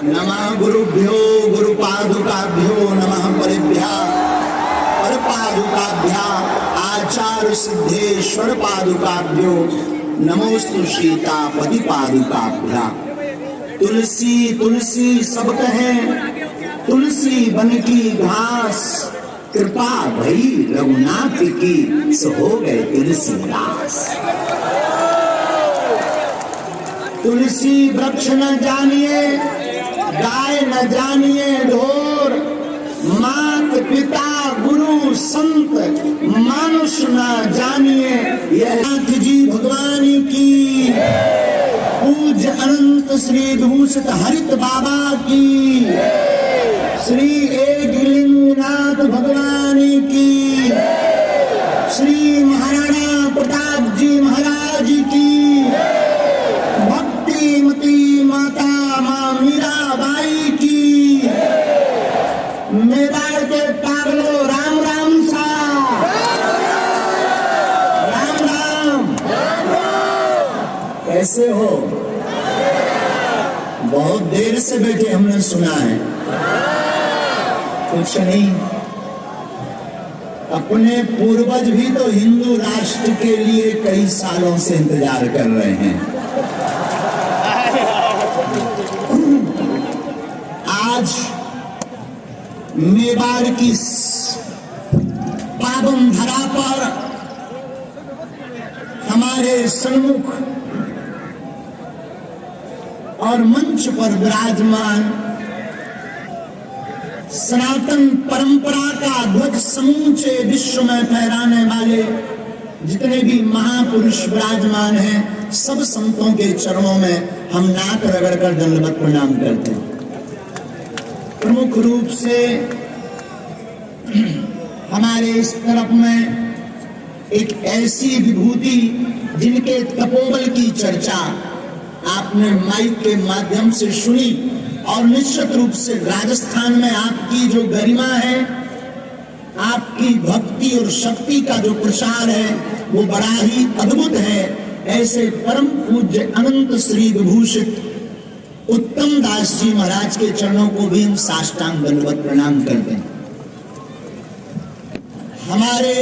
नमः गुरुभ्यो गुरुपादुकाभ्यो नमः परिभ्या परपादुकाभ्या आचार्य सिद्धेश्वर पादुकाभ्यो नमोस्तु सीतापति पादुकाभ्या। तुलसी तुलसी सब कहें, तुलसी बन की घास, कृपा भई रघुनाथ की, सो हो गए तुलसीदास। तुलसी वृक्ष न जानिए, गाय न जानिए ढोर, मात पिता गुरु संत मानुष न जानिए यह। नाथ जी भगवान की, पूज्य अनंत श्री विभूषित हरित बाबा की, श्री एकलिंगनाथ भगवान की, श्री महाराणा प्रताप जी महाराज की, भक्तिमती माता मां मीराबाई की, मेवाड़ के पागलो राम राम सा, राम राम। कैसे हो? बहुत देर से बैठे हमने सुना है। कुछ नहीं, अपने पूर्वज भी तो हिंदू राष्ट्र के लिए कई सालों से इंतजार कर रहे हैं। आज मेवाड़ की पावन धरा पर हमारे सन्मुख और मंच पर विराजमान सनातन परंपरा का ध्वज समूचे विश्व में फहराने वाले जितने भी महापुरुष विराजमान हैं, सब संतों के चरणों में हम नाक रगड़कर दंडवत प्रणाम करते हैं। प्रमुख रूप से हमारे इस तरफ में एक ऐसी विभूति जिनके तपोबल की चर्चा आपने माइक के माध्यम से सुनी, और निश्चित रूप से राजस्थान में आपकी जो गरिमा है, आपकी भक्ति और शक्ति का जो प्रसार है वो बड़ा ही अद्भुत है। ऐसे परम पूज्य अनंत श्री विभूषित उत्तम दास जी महाराज के चरणों को भी हम साष्टांग दंडवत प्रणाम करते हैं। हमारे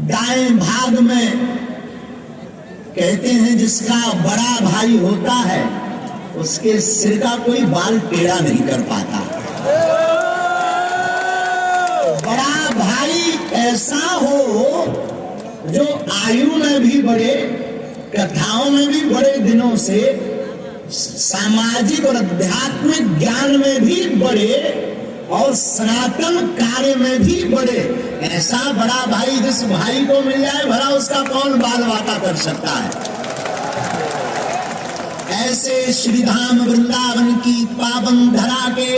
दाएं भाग में कहते हैं जिसका बड़ा भाई होता है उसके सिर का कोई बाल टेढ़ा नहीं कर पाता। बड़ा भाई ऐसा हो जो आयु में भी बड़े, कथाओं में भी बड़े दिनों से, सामाजिक और आध्यात्मिक ज्ञान में भी बड़े और सनातन कार्य में भी बड़े। ऐसा बड़ा भाई जिस भाई को मिल जाए भला उसका कौन बाल वाता कर सकता है। ऐसे श्रीधाम वृंदावन की पावन धरा के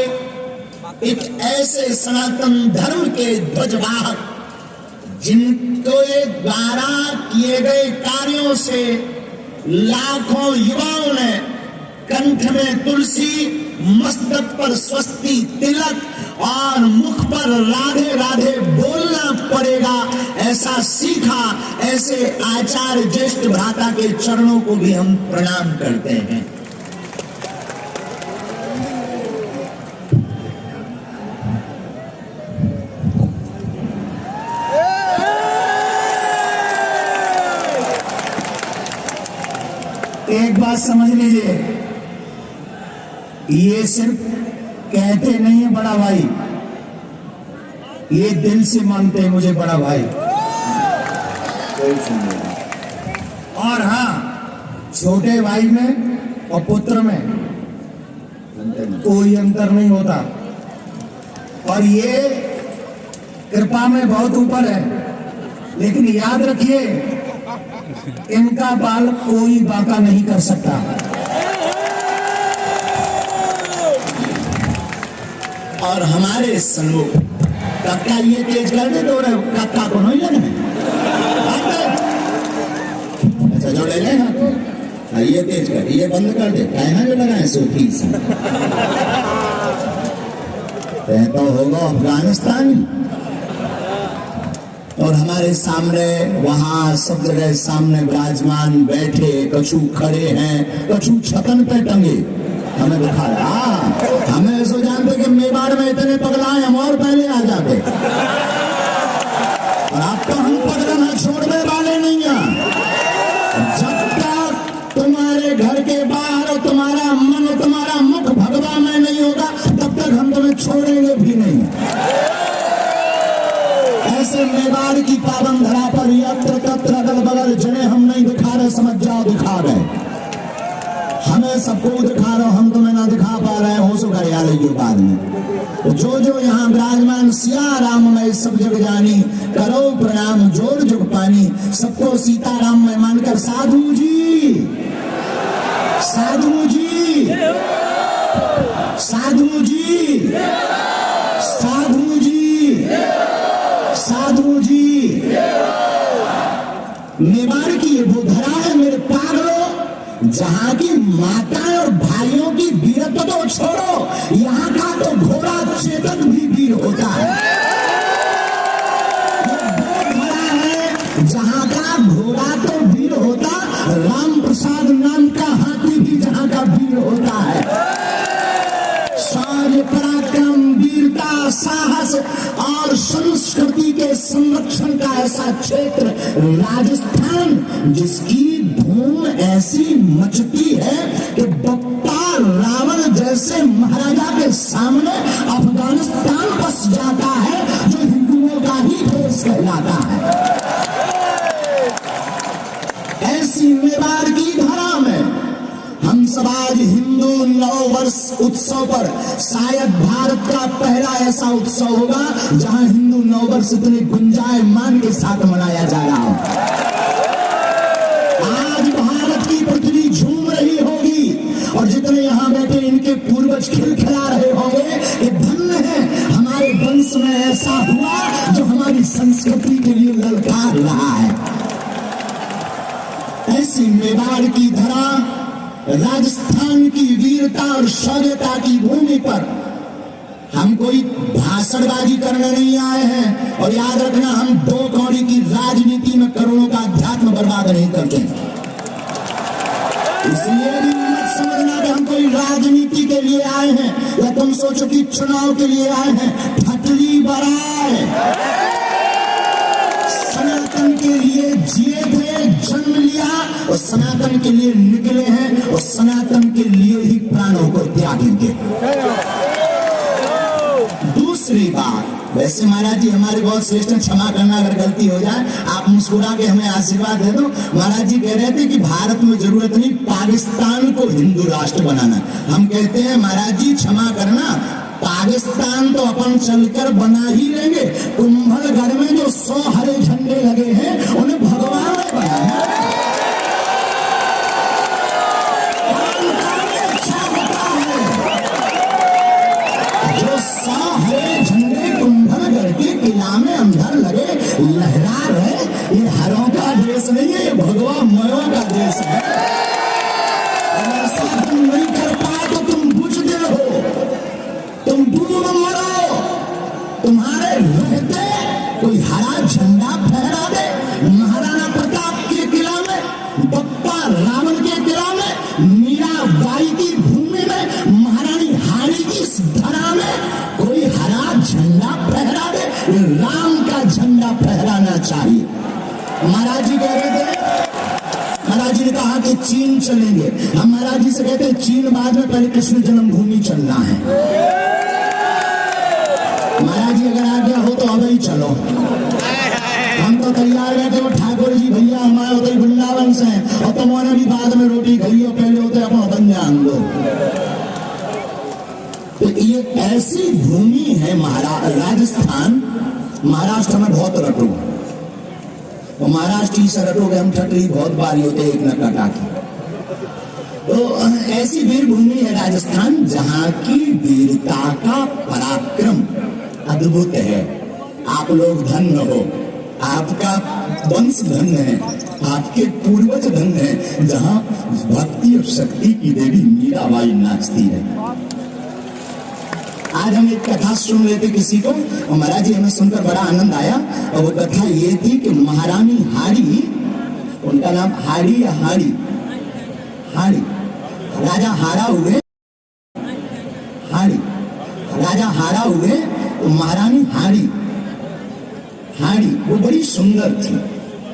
एक ऐसे सनातन धर्म के ध्वजवाहक जिनको द्वारा किए गए कार्यों से लाखों युवाओं ने कंठ में तुलसी, मस्तक पर स्वस्ति तिलक और मुख पर राधे राधे बोलना पड़ेगा ऐसा सीखा। ऐसे आचार्य ज्येष्ठ भ्राता के चरणों को भी हम प्रणाम करते हैं। एक बात समझ लीजिए, ये सिर्फ कहते नहीं है बड़ा भाई, ये दिल से मानते हैं मुझे बड़ा भाई। और हाँ, छोटे भाई में और पुत्र में कोई अंतर नहीं होता, और ये कृपा में बहुत ऊपर है। लेकिन याद रखिए, इनका बाल कोई बांका नहीं कर सकता। और हमारे सन्मुख कक्का ये तेज कर दे तो कक्का को नहीं लगना। अच्छा जो ले लेना ये तेज कर, ये बंद कर दे, कहना जो लगाए सूफी से तो होगा अफगानिस्तान। और हमारे सामने वहां सब जगह सामने विराजमान बैठे, कछु खड़े हैं, कछु छतन पे टंगे, हमें दिखाया। हमें ऐसा जानते कि मेवाड़ में इतने पगलाए हम और पहले आ जाते, और आपको हम पगलना छोड़ने वाले नहीं हैं। जब तक तुम्हारे घर के बाहर तुम्हारा मन तुम्हारा मुख भगवा में नहीं होगा, तब तक हम तुम्हें छोड़ेंगे भी नहीं। ऐसे मेवाड़ की पावन धरा पर यत्र तत्र अगल बगल जिन्हें हम नहीं दिखा रहे, समझ जाओ दिखा रहे। हमें सबको दिखा रहे हो, हम तुम्हें ना दिखा पा रहे हैं, हो सो कर याद है बाद में। तो जो यहाँ विराजमान सिया राम में सब जग जानी, करो प्रणाम जोर जुग पानी। सबको सीताराम में मानकर साधु जी, साधु जी, साधु जी, साधु जी, साधु जी। मेवाड़ की ये वो धरा है मेरे पागलों, जहां की माताएं और भाइयों की वीरत्व तो छोड़ो, यहाँ का तो घोड़ा चेतक भी वीर होता है। ये वो धरा है जहां का घोड़ा तो वीर होता, राम प्रसाद नाम का हाथी भी जहां का वीर होता है। शौर्य पराक्रम वीरता साहस और संस्कृति के संरक्षण का ऐसा क्षेत्र राजस्थान, जिसकी धूम ऐसी मचती है कि बप्पा रावण जैसे महाराजा के सामने अफगानिस्तान बस जाता है, जो हिंदुओं का ही देश कहलाता है। ऐसी मेवाड़ की धरा में हम सब आज हिंदू नव वर्ष उत्सव पर, शायद भारत का पहला ऐसा उत्सव होगा जहां हिंदू नव वर्ष इतने गुंजायमान के साथ मनाया जा रहा हो। आज भारत की पृथ्वी झूम रही होगी, और जितने यहाँ बैठे इनके पूर्वज खिलखिला रहे होंगे कि धन्य है हमारे वंश में ऐसा हुआ जो हमारी संस्कृति के लिए ललकार रहा है। ऐसी मेवाड़ की धरा, राजस्थान की वीरता और शौर्यता की भूमि पर हम कोई भाषणबाजी करने नहीं आए हैं, और याद रखना हम दो कौड़ी की राजनीति में करोड़ों का अध्यात्म बर्बाद नहीं करते। इसलिए भी मत समझना कि हम कोई राजनीति के लिए आए हैं, या तुम सोचो कि चुनाव के लिए आए हैं। फटली बराए सनातन के लिए जिए थे, जन्म लिया और सनातन के लिए निकले हैं, और सनातन के लिए ही प्राणों को त्यागेंगे। दूसरी बात, वैसे महाराज जी हमारे बहुत श्रेष्ठ, क्षमा करना अगर गलती हो जाए, आप मुस्कुरा के हमें आशीर्वाद दे दो। महाराज जी कह रहे थे कि भारत में जरूरत नहीं पाकिस्तान को हिंदू राष्ट्र बनाना। हम कहते हैं महाराज जी क्षमा करना, पाकिस्तान तो अपन चलकर बना ही लेंगे, कुंभलगढ़ में जो 100 हरे झंडे लगे हैं उन्हें भगवान ने बनाया। अच्छा होता है जो 100 हरे झंडे कुंभलगढ़ के किला में अंदर लगे लहरा रहे। ये हरों का देश नहीं है, ये भगवा मयों का देश है। ऐसा तुम नहीं कर पाए तो तुम बुझते रहो, तुम डूब मरो। तुम्हारे रहते कोई हरा झंडा फहरा दे महाराणा प्रताप के किला में, बप्पा रावण के किला में, मीराबाई की भूमि में, महारानी हाड़ी की धरा में कोई हरा झंडा फहरा दे, ये राम का झंडा फहराना चाहिए। महाराज जी कह रहे थे, महाराज जी ने कहा कि चीन चलेंगे। हम महाराज जी से कहते हैं चीन बाद में, पहले कृष्ण जन्मभूमि चलना है। महाराज जी अगर आ गया हो तो अब ही चलो, हम तो तैयार रहते हो। ठाकुर जी भैया हमारे होते वृंदावन से हैं, और तुम्हारे भी बाद में रोटी खाइयो, पहले होते अपना बन जान दो। तो ये ऐसी भूमि है राजस्थान। महाराष्ट्र में बहुत रटो, और महाराष्ट्र से रटोगे हम ठटरी बहुत बारी होते एक न कटा की। तो ऐसी वीर भूमि है राजस्थान, जहां की वीरता का पराक्रम अद्भुत है। आप लोग धन्य हो, आपका वंश धन्य है, आपके पूर्वज धन्य है, जहां भक्ति और शक्ति की देवी मीराबाई नाचती है। आज हम एक कथा सुन रहे थे किसी को, और महाराज जी हमें सुनकर बड़ा आनंद आया। और वो कथा ये थी कि महारानी हाड़ी, उनका नाम हाड़ी या हाड़ी, हाड़ी, राजा हारा हुए महारानी हाड़ी वो बड़ी सुंदर थी,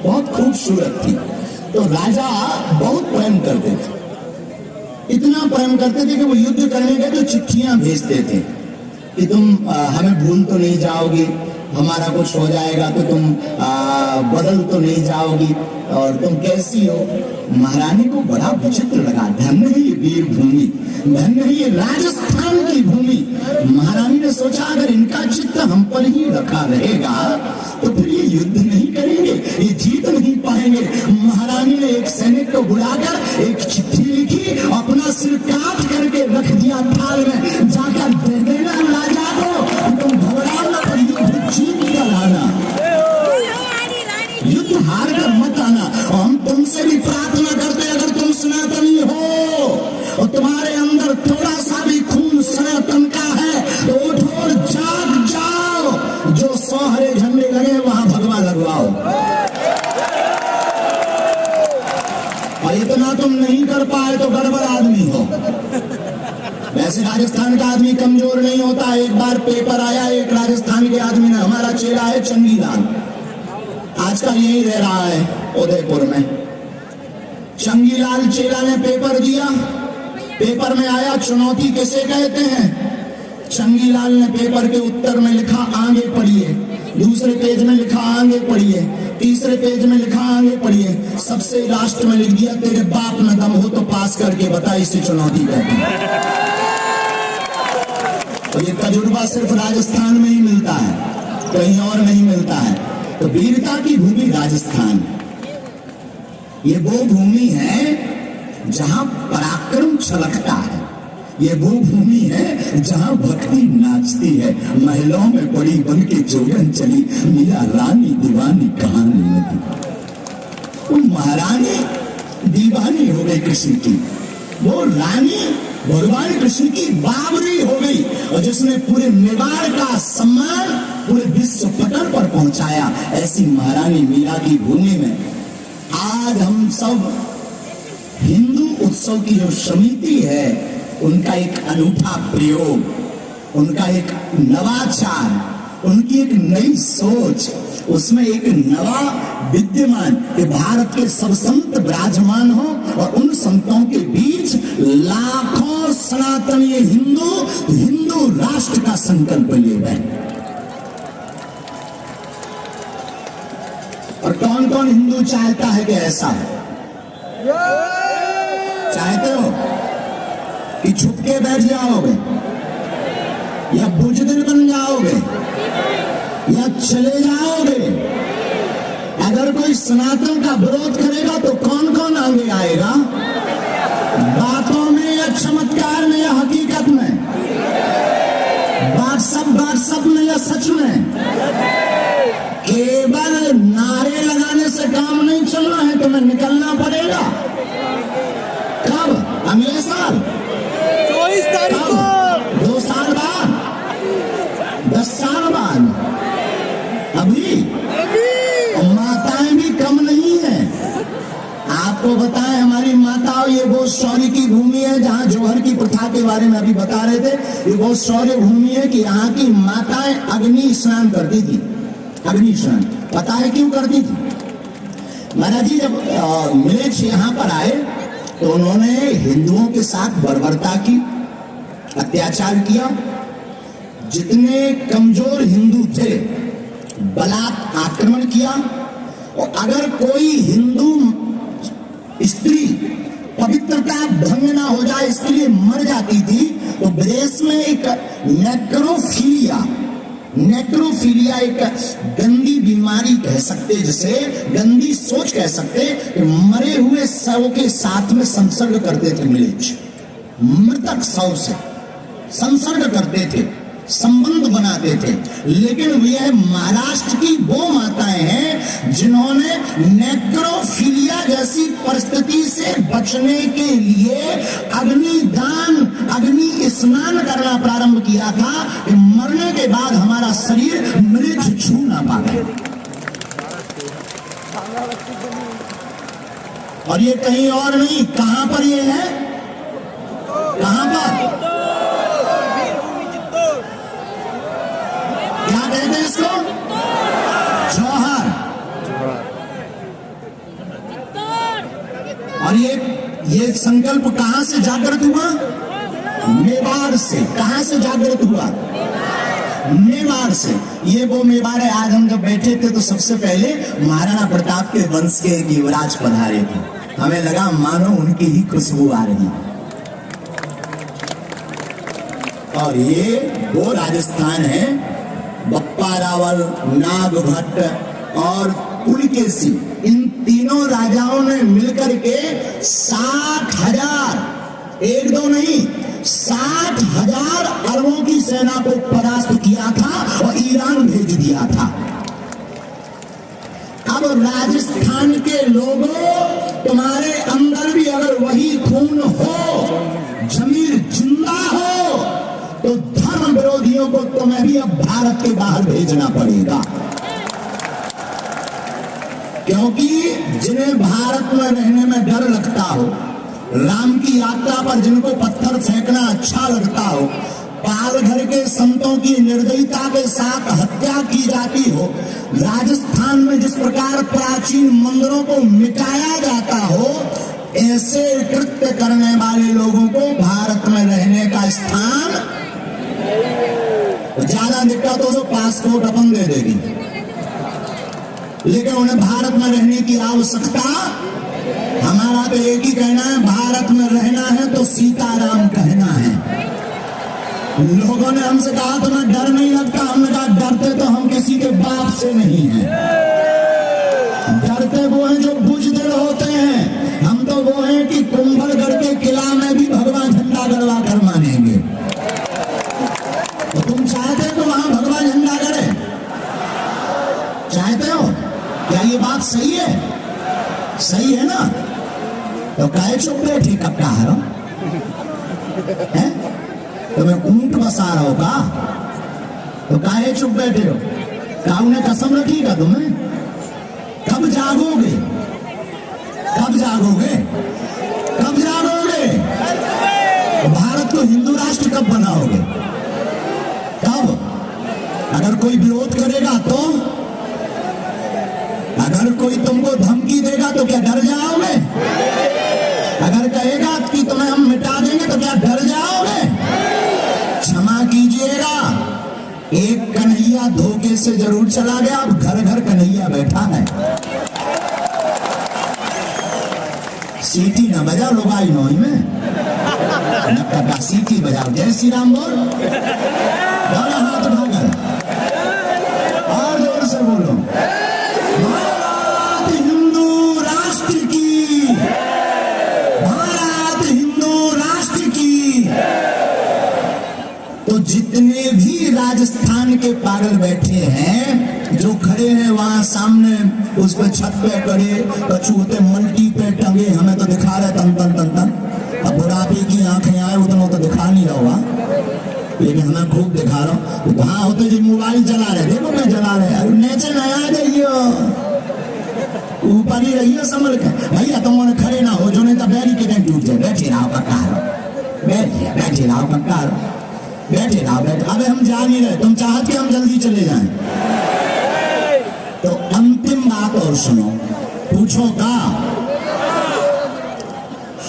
बहुत खूबसूरत थी। तो राजा बहुत प्रेम करते थे, इतना प्रेम करते थे कि वो युद्ध करने के तो चिट्ठियां भेजते थे कि तुम हमें भूल तो नहीं जाओगी, हमारा कुछ हो जाएगा तो तुम बदल तो नहीं जाओगी, और तुम कैसी हो। महारानी को बड़ा विचित्र लगा, धन्य है ये वीर भूमि, धन्य है ये राजस्थान की भूमि। महारानी ने सोचा अगर इनका चित्त हम पर ही रखा रहेगा तो फिर ये युद्ध नहीं करेंगे, ये जीत नहीं पाएंगे। महारानी ने एक सैनिक को बुलाकर एक चिट्ठी लिखी, अपना सिर काट करके रख दिया थाल में, जाकर दे देना राजा को, तुम घबराओ ना, पर युद्ध जीत कर आना, युद्ध हार कर मत आना। और हम तुमसे भी प्रार्थना करते, अगर तुम सनातनी हो और तुम्हारे अंदर थोड़ा सा भी खून सनातन का है तो उठो और जाग जाओ, जो 100 हरे झंडे लगे वहां भगवा लगवाओ। और इतना तुम नहीं कर पाए तो गड़बड़ आदमी हो। वैसे राजस्थान का आदमी कमजोर नहीं होता। एक बार पेपर आया, एक राजस्थान के आदमी ने, हमारा चेला है चंगीलाल, आजकल यही रह रहा है उदयपुर में। चंगीलाल चेला ने पेपर दिया, पेपर में आया चुनौती किसे कहते हैं। चंगीलाल ने पेपर के उत्तर में लिखा आगे पढ़िए, दूसरे पेज में लिखा आगे पढ़िए, तीसरे पेज में लिखा आगे पढ़िए, सबसे लास्ट में लिख दिया तेरे बाप में दम हो तो पास करके बता, इसे चुनौती कहते हैं। तो ये तजुर्बा सिर्फ राजस्थान में ही मिलता है, कहीं और नहीं मिलता है। तो वीरता की भूमि राजस्थान, ये वो भूमि है जहां पराक्रम छलकता है, ये वो भूमि है जहां भक्ति नाचती है। महिलाओं में बड़ी बन के जोगन चली, मीरा रानी दीवानी कहानी लगी। वो महारानी दीवानी हो गई कृष्ण की, वो रानी भगवान कृष्ण की बाबरी हो गई, और जिसने पूरे मेवाड़ का सम्मान पूरे विश्व पटल पर पहुंचाया। ऐसी महारानी मीरा की भूमि में आज हम सब हिंदू उत्सव की जो समिति है, उनका एक अनूठा प्रयोग, उनका एक नवाचार, उनकी एक नई सोच, उसमें एक नवा विद्यमान कि भारत के सब संत विराजमान हो, और उन संतों के बीच लाखों सनातनी हिंदू राष्ट्र का संकल्प लिए गए। और कौन कौन हिंदू चाहता है कि ऐसा हो? चाहते हो कि छुप के बैठ जाओगे, या बुजदिल बन जाओगे, या चले जाओगे? अगर कोई सनातन का विरोध करेगा तो कौन कौन आगे आएगा? बातों में या चमत्कार में या हकीकत में? व्हाट्सएप में या सच में? केवल नारे लगाने से काम नहीं चलना है, तुम्हें निकलना पड़ेगा। कब? अगले साल 24 तारीख को, 2 साल बाद, 10 साल बाद, अभी माताएं भी कम नहीं है। आपको बताएं, हमारी माताओं, ये वो शौर्य की भूमि है जहां जौहर की प्रथा के बारे में अभी बता रहे थे। ये वो शौर्य भूमि है कि यहाँ की माताएं अग्नि स्नान करती थी। अग्नि स्नान पता है क्यों करती थी? महाराज जी जब मिलेच्छ यहाँ पर आए तो उन्होंने हिंदुओं के साथ बर्बरता की, अत्याचार किया। जितने कमजोर हिंदू थे बलात् आक्रमण किया, और अगर कोई हिंदू स्त्री पवित्रता भंग ना हो जाए इसके लिए मर जाती थी, तो विदेश में एक नेक्रोफीलिया एक गंदी बीमारी कह सकते, जिसे गंदी सोच कह सकते, कि मरे हुए शव के साथ में संसर्ग करते थे मिलेच्छ, मृतक शव से संसर्ग करते थे, संबंध बनाते थे। लेकिन यह महाराष्ट्र की वो माताएं हैं जिन्होंने नेक्रोफीलिया जैसी परिस्थिति से बचने के लिए अग्निदान, अग्नि स्नान करना प्रारंभ किया था कि मरने के बाद हमारा शरीर मृत छू ना पाए। और ये कहीं और नहीं, कहां पर ये है? कहां पर? एक संकल्प कहां से जागृत हुआ? मेवाड़ से। कहां से जागृत हुआ? मेवाड़ से। ये वो मेवाड़ है। आज हम जब बैठे थे तो सबसे पहले महाराणा प्रताप के वंश के एक युवराज पधारे थे। हमें लगा मानो उनकी ही खुशबू आ रही। और ये वो राजस्थान है, बप्पा रावल, नागभट्ट और पुलकेशी, इन तीनों राजाओं ने मिलकर के 60,000, एक दो नहीं, 60,000 अरबों की सेना को परास्त किया था और ईरान भेज दिया था। अब राजस्थान के लोगों, तुम्हारे अंदर भी अगर वही खून हो, जमीर जिंदा हो, तो धर्म विरोधियों को तुम्हें भी अब भारत के बाहर भेजना पड़ेगा। क्योंकि जिन्हें भारत में रहने में डर लगता हो, राम की यात्रा पर जिनको पत्थर फेंकना अच्छा लगता हो, पालघर के संतों की निर्दयता के साथ हत्या की जाती हो, राजस्थान में जिस प्रकार प्राचीन मंदिरों को मिटाया जाता हो, ऐसे कृत्य करने वाले लोगों को भारत में रहने का स्थान, ज्यादा दिक्कत हो तो पासपोर्ट अपन दे देगी, लेकिन उन्हें भारत में रहने की आवश्यकता। हमारा तो एक ही कहना है, भारत में रहना है तो सीताराम कहना है। लोगों ने हमसे कहा तुम्हें डर नहीं लगता? हमने कहा डरते तो हम किसी के बाप से नहीं हैं, डरते वो हैं जो बुजदिल होते हैं। हम तो वो हैं कि कुंभलगढ़ के किला में भी भगवान झंडा गड़वा कर मानेंगे। तो तुम चाहते हो वहां भगवान झंडा गड़े? चाहते हो? क्या ये बात सही है? सही है ना? तो काहे चुप बैठे कब कहा रहा है? तुम्हें ऊंट बसा रहा हो का? तो काहे चुप बैठे हो? काऊ ने कसम रखी का तुम्हें? कब जागोगे? कब जागोगे? कब जागोगे? भारत को हिंदू राष्ट्र कब बनाओगे? कब? अगर कोई विरोध करेगा तो? अगर कोई तुमको धमकी देगा तो क्या डर जाओगे? अगर कहेगा कि तुम्हें हम मिटा देंगे तो क्या डर जाओगे? क्षमा कीजिएगा, एक कन्हैया धोखे से जरूर चला गया, अब घर घर कन्हैया बैठा है। सीटी ना बजा लोग आई नोई में, न सीटी बजाओ। जय श्री राम बोल, बोलो हाथ उठाकर और जोर से बोलो, भारत हिंदू राष्ट्र की, भारत हिंदू राष्ट्र की। तो जितने भी राजस्थान के पागल बैठे हैं, जो खड़े हैं वहां सामने उस पर छत पे खड़े, कछु होते मल्टी पे टंगे, हमें तो दिखा रहे तन तन तन तन। अब बुढ़ापे की आंखें आए उतना तो दिखा नहीं रहा हुआ, लेकिन हमें खूब दिखा रहा हूँ। वहां होते जो मोबाइल चला रहे, देखो मैं चला रहे, नीचे नया जाइयो, ऊपर ही रहिए संभल के। भैया तुम खड़े ना हो, जो नहीं तो बैरी के टूट जाए। बैठे रहो कक्का, बैठे रहो कक्का, बैठे रहो बैठे। अबे हम जा नहीं रहे, तुम चाहते हम जल्दी चले जाएं। तो अंतिम बात और सुनो, पूछो का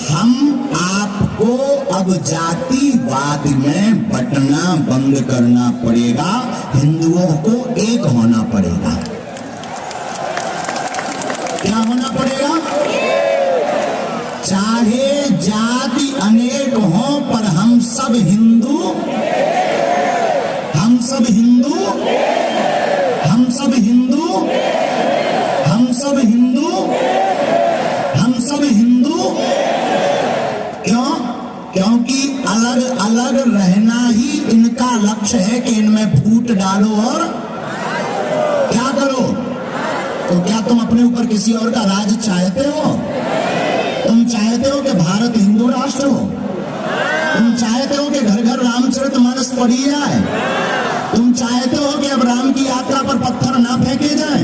हम आपको अब जातिवाद में बंटना बंद करना पड़ेगा, हिंदुओं को एक होना पड़ेगा। क्या होना पड़ेगा? चाहे जाति अनेक हो पर हम सब हिंदू, हम सब हिंदू, हम सब हिंदू, हम सब हिंदू, हम सब हिंदू। क्यों? क्योंकि अलग अलग रहना ही इनका लक्ष्य है कि इनमें फूट डालो और क्या करो। तो क्या तुम अपने ऊपर किसी और का राज चाहते हो? तुम चाहते हो कि भारत हिंदू राष्ट्र हो? तुम चाहते हो कि घर घर रामचरितमानस पढ़ी जाए? तुम चाहते हो कि अब राम की यात्रा पर पत्थर ना फेंके जाए?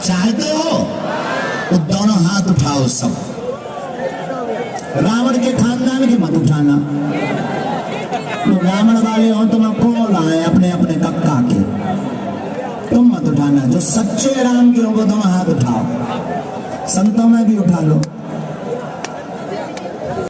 चाहते हो? तो दोनों हाथ उठाओ सब। रावण के खानदान के मत उठाना, तो रावण वाले हो तुम कौन आए अपने अपने कक्का के, तुम मत उठाना। जो सच्चे राम के हो वो तुम हाथ उठाओ, संतों में भी उठा लो।